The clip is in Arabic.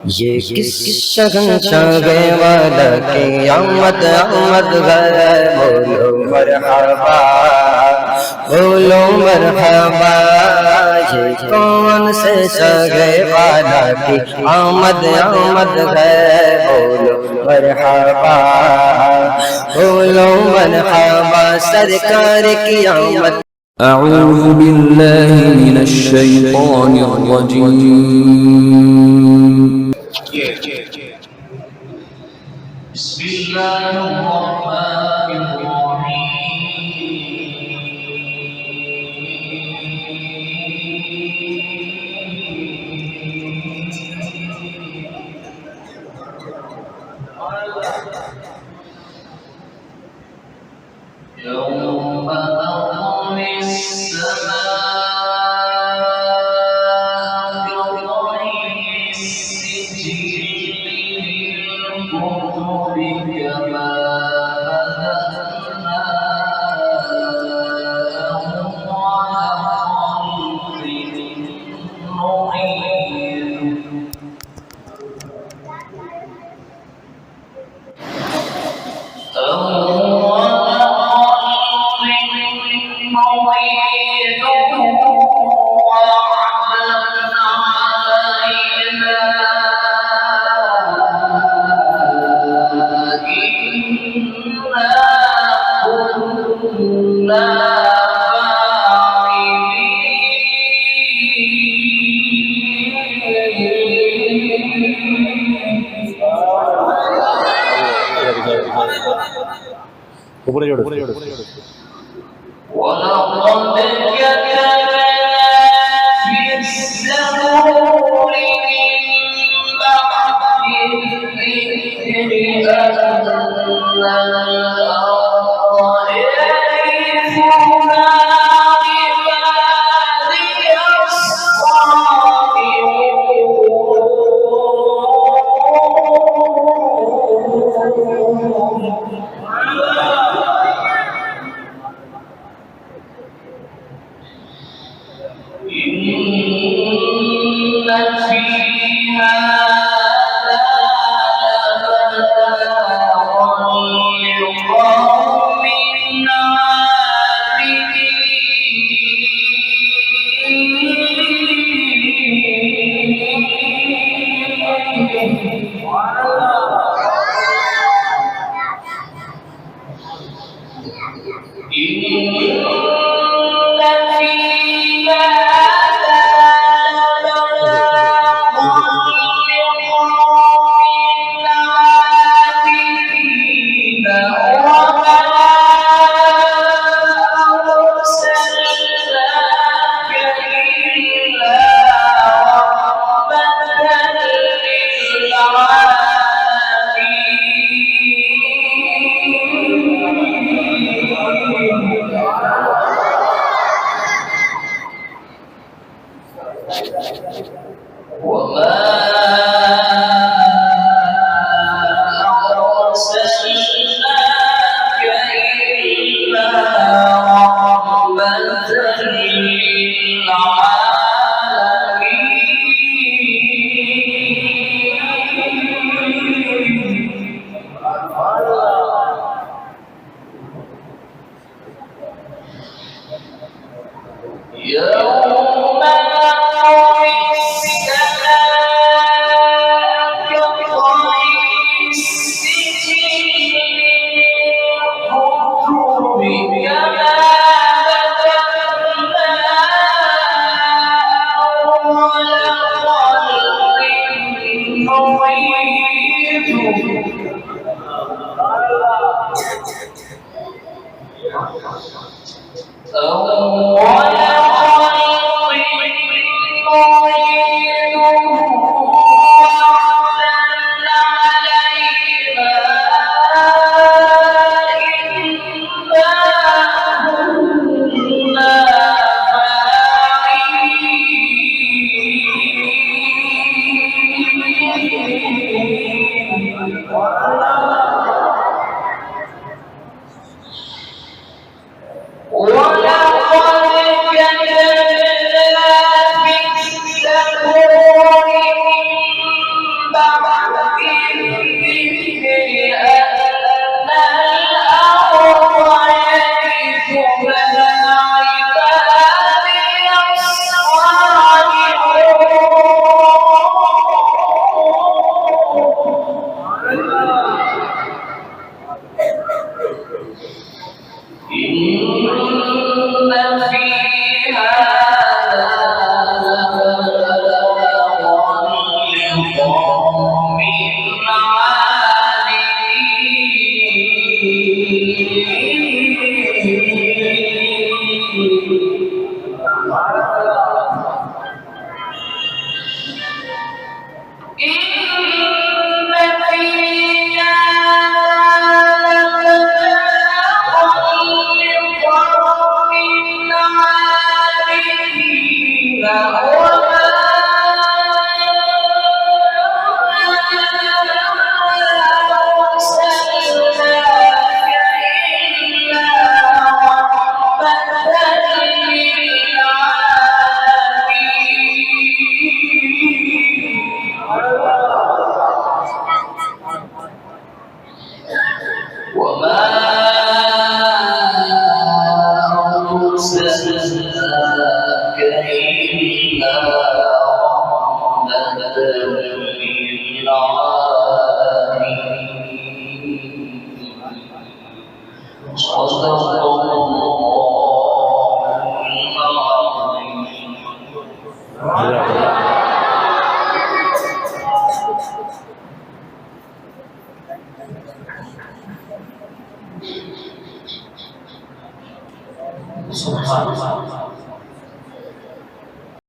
ये किस शगनशागे वाला की आमद आमद है, बोलो मरहबा बोलो मरहबा। ये कौन से शगे वाला की आमद आमद है, बोलो मरहबा बोलो मरहबा। सरकार की आमद। أعوذ بالله من الشيطان الرجيم بسم الله الرحمن الرحيم يوم تطوي السماء كطي السجل للكتب كما بدأنا أول خلق ولقد كتبنا في الزبور من بعد الذكر أن الأرض يرثها عبادي إن في هذا لبلاغا لقوم بعد الذكر أن الأرض يرثها عبادي الصالحون إن في هذا لقوم وما أرسلناك إلا رحمة للعالمين صدق الله العظيم.